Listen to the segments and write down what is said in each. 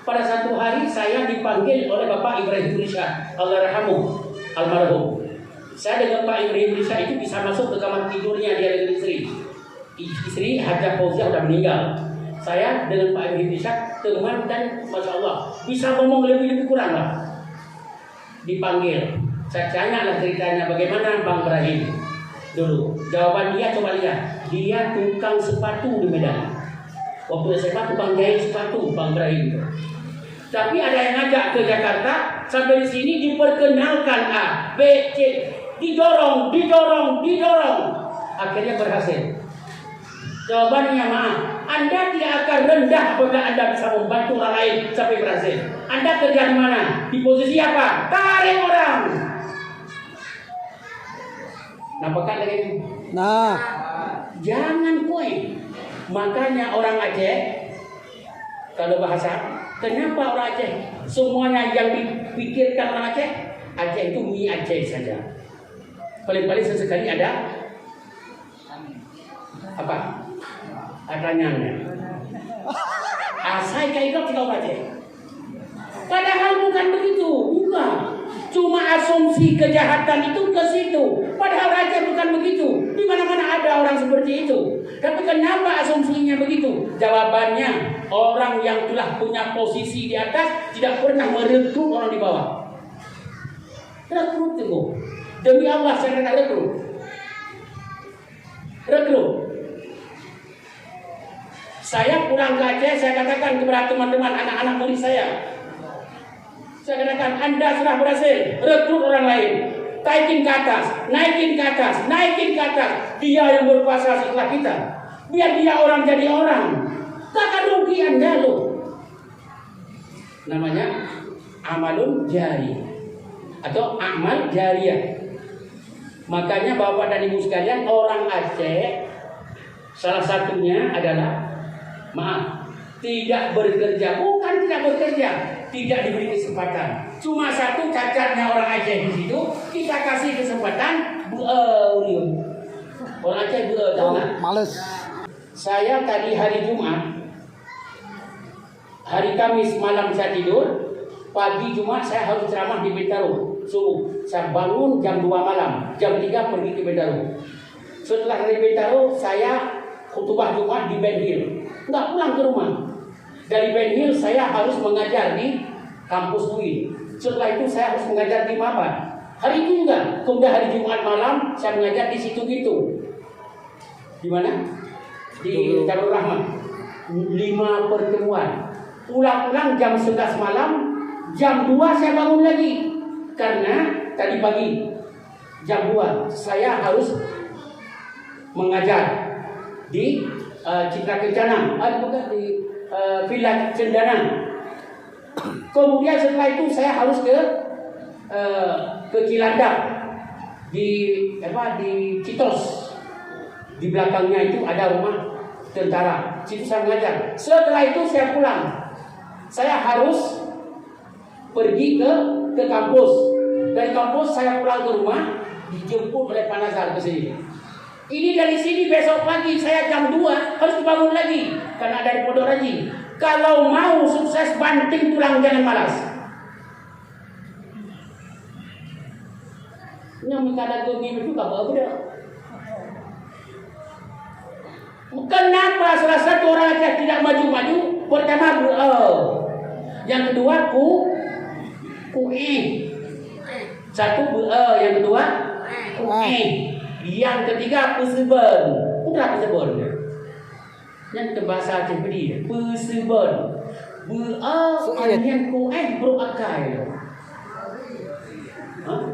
Pada satu hari saya dipanggil oleh Bapak Ibrahim Risha, Allahyarhamuh, almarhum. Saya dengan Pak Ibrahim Risha itu bisa masuk ke kamar tidurnya dia dengan istri. Istri Hajah Fauziah sudah meninggal. Saya dengan Pak Ibrahim Risha teman dan Masya Allah bisa ngomong lebih kurang lah. Dipanggil, saya tanya lah ceritanya bagaimana Bang Ibrahim dulu. Jawaban dia coba lihat, dia tukang sepatu di Medan. Waktu SMA tukang jahit sepatu Bang Ibrahim itu. Tapi ada yang ngajak ke Jakarta, sampai di sini diperkenalkan A, B, C, didorong. Akhirnya berhasil. Jawabannya maaf, Anda tidak akan rendah apabila Anda bisa membantu orang lain sampai berhasil. Anda kerja di mana? Di posisi apa? Tarik orang. Nampakkan lagi? Nah, Jangan kue. Makanya orang Aceh, kalau bahasa, kenapa orang Aceh? Semuanya yang dipikirkan orang Aceh, Aceh itu mie Aceh saja. Paling-paling sesekali ada apa? Adanya. Asai kayak itu tidak orang Aceh. Padahal bukan begitu, bukan. Cuma asumsi kejahatan itu ke situ. Padahal Aceh bukan begitu. Di mana-mana ada orang seperti itu. Tapi kenapa asumsinya begitu? Jawabannya, orang yang telah punya posisi di atas tidak pernah merekrut orang di bawah. Rekrut itu. Demi Allah saya kena rekrut. Saya pulang ke Aceh, saya katakan kepada teman-teman anak-anak murid saya katakan, Anda sudah berhasil rekrut orang lain. Naikin ke atas. Dia yang berkuasa setelah kita. Biar dia orang jadi orang. Takkan rugi Anda loh. Namanya amalun jari atau amal jariyah. Makanya Bapak dan Ibu sekalian, orang Aceh salah satunya adalah tidak bekerja. Bukan tidak bekerja, tidak diberi kesempatan. Cuma satu cacatnya orang Aceh di situ, kita kasih kesempatan orang Aceh tahu nggak? males. Saya tadi hari Jumat, hari Kamis malam saya tidur, pagi Jumat saya harus ceramah di Bintaro subuh. Saya bangun jam 2 malam, jam 3 pergi ke Bintaro. Setelah dari Bintaro saya khutbah Jumat di Ben Hill. Nggak pulang ke rumah. Dari Ben Hill saya harus mengajar di kampus UI. Setelah itu saya harus mengajar di Mabat. Hari itu juga. Kemudian hari Jumat malam saya mengajar di situ gitu. Di mana? Di Darul Rahman. 5 pertemuan. Pulang-pulang jam 11 malam, jam 2 saya bangun lagi. Karena tadi pagi jam 2 saya harus mengajar di Citra Kencana, bukan di Villa Cendana. Kemudian setelah itu saya harus ke Cilandak di Citos. Di belakangnya itu ada rumah tentara. Situ saya mengajar. Setelah itu saya pulang. Saya harus pergi ke kampus. Dari kampus saya pulang ke rumah, dijemput oleh Pak Nazar ke sini. Ini dari sini besok pagi saya jam 2 harus bangun lagi karena dari Pondok Raji. Kalau mau sukses banting tulang, jangan malas. Yang kada gini juga apa? Kenapa salah satu orang Aceh tidak maju-maju? Pertama yang kedua satu yang kedua yang ketiga peseben. Udah peseben. Yang ke bahasa Aceh beri peseben. Yang berakai.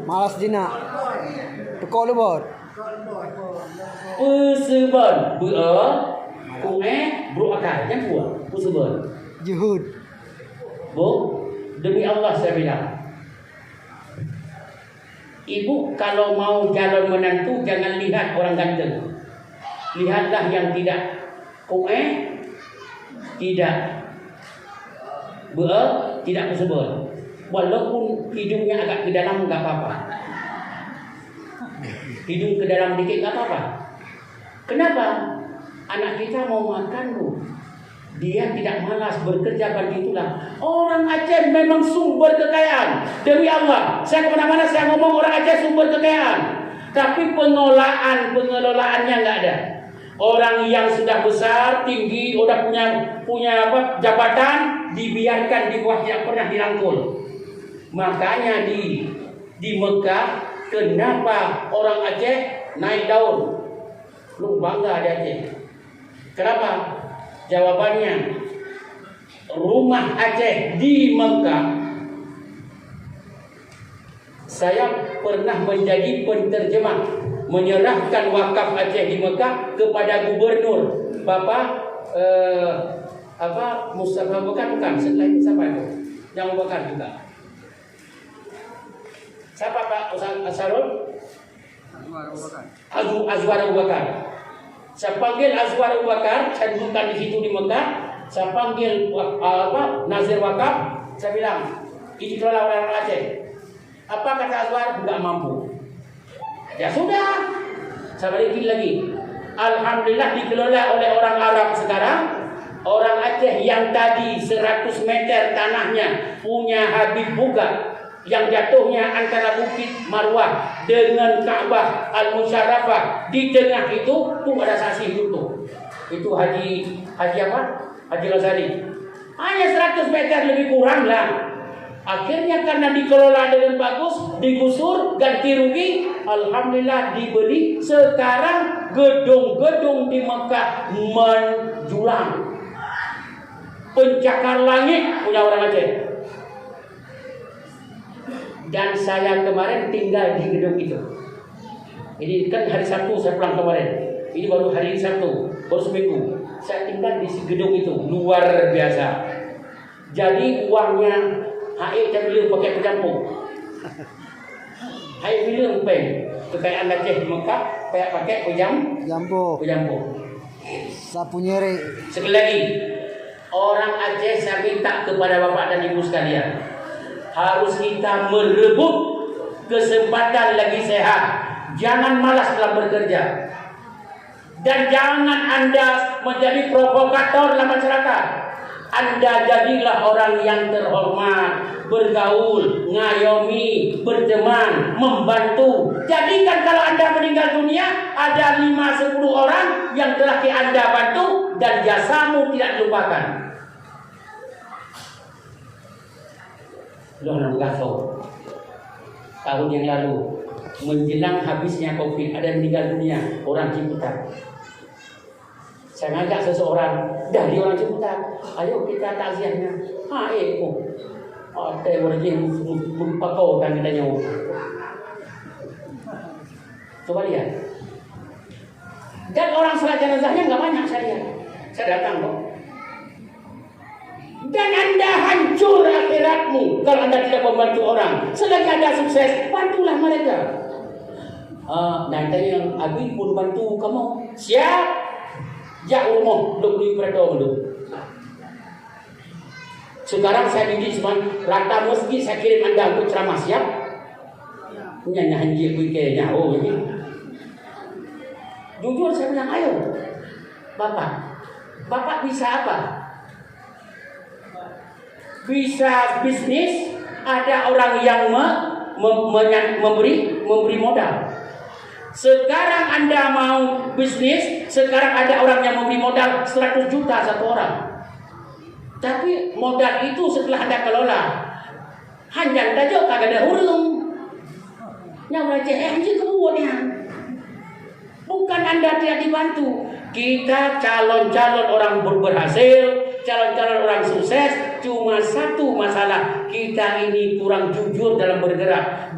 Malas dina. Tekok lebot. Peseben. Berakai. Yang dua. Peseben. Juhud. Bu, demi Allah saya bilang, Ibu kalau mau calon menantu jangan lihat orang ganteng. Lihatlah yang tidak tidak tersebut. Walaupun hidungnya agak ke dalam enggak apa-apa. Hidung ke dalam dikit enggak apa-apa. Kenapa? Anak kita mau makan, Bu. Dia tidak malas bekerja bagi itulah. Orang Aceh memang sumber kekayaan. Demi Allah, saya kemana-mana saya ngomong orang Aceh sumber kekayaan. Tapi pengelolaannya nggak ada. Orang yang sudah besar, tinggi, udah punya jabatan, dibiarkan di bawah, tidak pernah dirangkul. Makanya di Mekah, kenapa orang Aceh naik daun? Lu bangga di Aceh. Kenapa? Jawabannya, rumah Aceh di Mekah. Saya pernah menjadi penterjemah, menyerahkan wakaf Aceh di Mekah kepada gubernur Bapak Mustafa, bukan setelah itu siapa itu? Yang Bakar juga. Siapa Pak Asarul? Azwar Abu Bakar. Saya panggil Azwar Abu Bakar, saya dudukkan di situ di Mekah. Saya panggil Nazir Wakaf, saya bilang, ini kelola orang Aceh. Apa kata Azwar? Enggak mampu. Ya sudah, saya balikin lagi. Alhamdulillah dikelola oleh orang Arab sekarang. Orang Aceh yang tadi 100 meter tanahnya punya Habib Buga, yang jatuhnya antara Bukit Marwah dengan Ka'bah Al-Musyarrafah, di tengah itu tuh ada saksi itu. Itu Haji apa? Haji Lazari. Hanya 100 meter lebih kurang lah. Akhirnya karena dikelola dengan bagus, digusur, ganti rugi, alhamdulillah dibeli. Sekarang gedung-gedung di Mekah menjulang. Pencakar langit punya orang Aceh. Dan saya kemarin tinggal di gedung itu. Ini kan hari Sabtu saya pulang kemarin. Ini baru hari Sabtu, baru seminggu. Saya tinggal di gedung itu, luar biasa. Jadi uangnya HE saya beli pakai pencampur. HE beli peng. Kekayaan Aceh di Mekah pakai pencampur. Sapu nyere. Sekali lagi, orang Aceh saya minta kepada Bapak dan Ibu sekalian, harus kita merebut kesempatan lagi sehat. Jangan malas dalam bekerja. Dan jangan Anda menjadi provokator dalam masyarakat. Anda jadilah orang yang terhormat, bergaul, ngayomi, berteman, membantu. Jadikan kalau Anda meninggal dunia, ada 5-10 orang yang telah Anda bantu dan jasamu tidak dilupakan. Loh, tahun yang lalu menjelang habisnya COVID, ada yang meninggal dunia, orang Ciputat. Saya ngajak seseorang dari orang Ciputat, ayo kita takziahnya. Ada orang yang berupa kau dan kita nyawa. Coba lihat. Dan orang salat jenazahnya nggak banyak saya lihat. Saya datang kok. Dan Anda hancur akhiratmu kalau Anda tidak membantu orang. Selagi Anda sukses, bantulah mereka. Nanti yang Abi pun bantu kamu. Siap. Jak rumah duk di perdo dulu. Sekarang saya didik cuma rata masjid saya kirim Anda untuk ceramah, siap? Punya nyanyi kayaknya ini. Jujur saya bilang, ayo Bapak bisa apa? Bisa bisnis, ada orang yang memberi modal. Sekarang Anda mau bisnis, sekarang ada orang yang memberi modal 100 juta satu orang. Tapi modal itu setelah Anda kelola, hanya Anda juga kagak ada hurung. Yang receh anjir kemudian. Bukan Anda tidak dibantu. Kita calon-calon orang berhasil, calon-calon orang sukses, cuma satu masalah, kita ini kurang jujur dalam bergerak.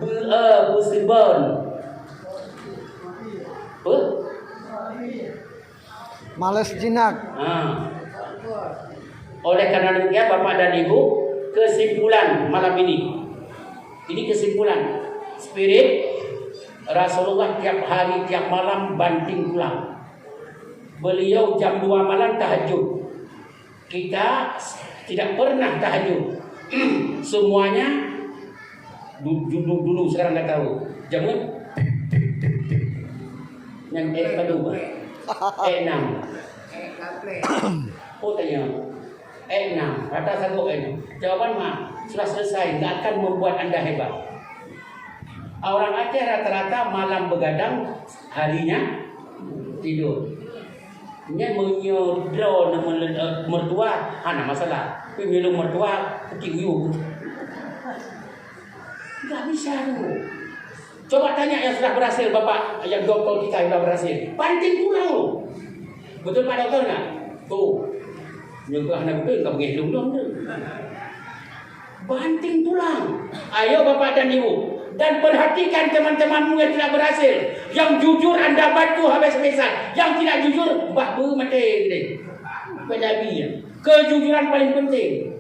Males jinak. Oleh karena demikian Bapak dan Ibu, kesimpulan malam ini kesimpulan spirit Rasulullah tiap hari tiap malam banting tulang. Beliau jam 2 malam tahajud. Kita tidak pernah tahajud. Semuanya dulu sekarang nggak tahu. Jamnya yang kedua, 6. Oh tanya, 6, kata sanggup 6. Jawaban mah, sudah selesai, nggak akan membuat Anda hebat. Orang Aceh rata-rata malam begadang, harinya tidur. Nya menyodro mertua, ana masalah. Tapi minum mertua, ketiuyu. Nggak bisa tuh. Coba tanya yang sudah berhasil, Bapak, yang dokter kita yang sudah berhasil. Banting tulang loh. Betul Pak Dokter nggak? Tuh. Nyuguh anak betul, nggak menghitung dong. Banting tulang. Ayo Bapak dan Ibu. Dan perhatikan teman-temanmu yang tidak berhasil. Yang jujur Anda bantu habis-habisan. Yang tidak jujur, bahbu mati gede. Penabinya. Kejujuran paling penting.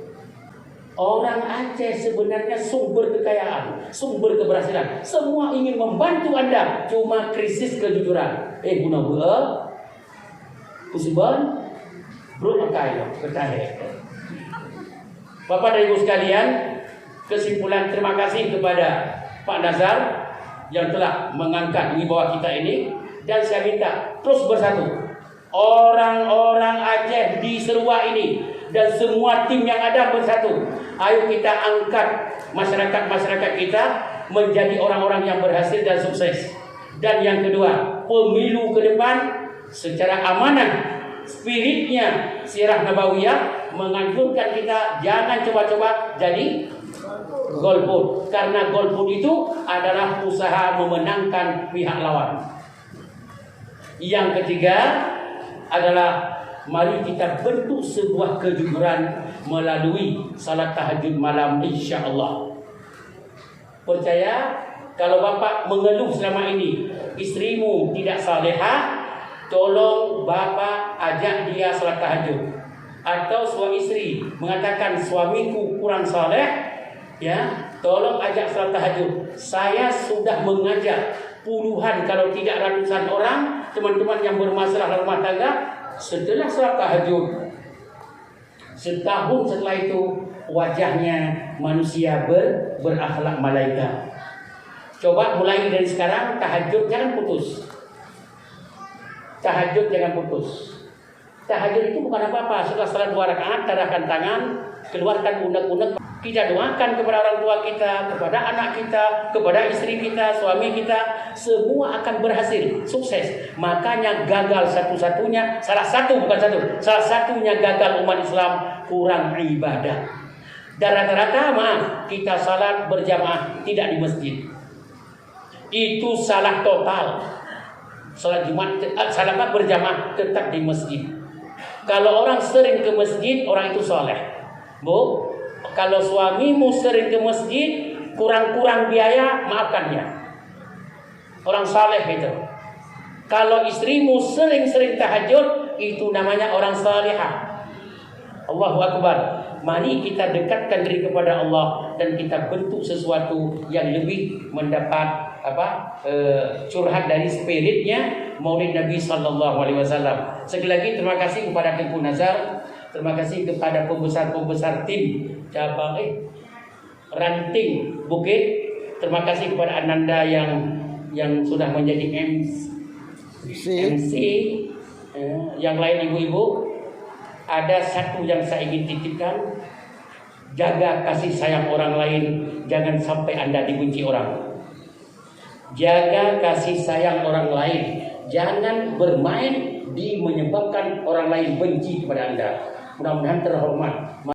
Orang Aceh sebenarnya sumber kekayaan, sumber keberhasilan. Semua ingin membantu Anda, cuma krisis kejujuran. Guna buah, usban, bro pakai, bertanya. Bapak dan Ibu sekalian, kesimpulan terima kasih kepada Pak Nazar yang telah mengangkat wibawa kita ini, dan saya minta terus bersatu orang-orang Aceh di Serua ini dan semua tim yang ada bersatu. Ayo kita angkat masyarakat kita menjadi orang-orang yang berhasil dan sukses. Dan yang kedua, pemilu ke depan secara amanah, spiritnya Sirah Nabawiyah menganjurkan kita jangan coba-coba jadi golput, karena golput itu adalah usaha memenangkan pihak lawan. Yang ketiga adalah mari kita bentuk sebuah kejujuran melalui salat tahajud malam, insya-Allah. Percaya kalau Bapak mengeluh selama ini istrimu tidak salehah, tolong Bapak ajak dia salat tahajud. Atau suami istri mengatakan suamiku kurang saleh, ya, tolong ajak salat tahajud. Saya sudah mengajak puluhan kalau tidak ratusan orang, teman-teman yang bermasalah rumah tangga, setelah salat tahajud. Setahun setelah itu wajahnya manusia berakhlak malaikat. Coba mulai dari sekarang tahajud jangan putus. Tahajud jangan putus. Tahajud itu bukan apa-apa. Setelah salat 2 rakaat, tarahkan tangan, keluarkan unek-unek. Kita doakan kepada orang tua kita, kepada anak kita, kepada istri kita, suami kita, semua akan berhasil, sukses. Makanya gagal satu-satunya, salah satunya gagal umat Islam kurang ibadah. Dan rata-rata kita salat berjamaah tidak di masjid. Itu salah total. Salat Jumat, salat berjamaah tetap di masjid. Kalau orang sering ke masjid, orang itu soleh. Bu, kalau suamimu sering ke masjid, kurang-kurang biaya, maafkan dia. Orang saleh itu. Kalau istrimu sering-sering tahajud, itu namanya orang salihah. Allahu Akbar. Mari kita dekatkan diri kepada Allah dan kita bentuk sesuatu yang lebih mendapat curhat dari spiritnya Maulid Nabi Sallallahu Alaihi Wasallam. Sekali lagi terima kasih kepada Tengku Nazar, terima kasih kepada pembesar-pembesar tim cabang ranting Bukit, terima kasih kepada Ananda yang sudah menjadi MC. Yang lain ibu-ibu, ada satu yang saya ingin titipkan, jaga kasih sayang orang lain, jangan sampai Anda dibenci orang. Jaga kasih sayang orang lain, jangan bermain di menyebabkan orang lain benci kepada Anda. Mudah-mudahan terhormat.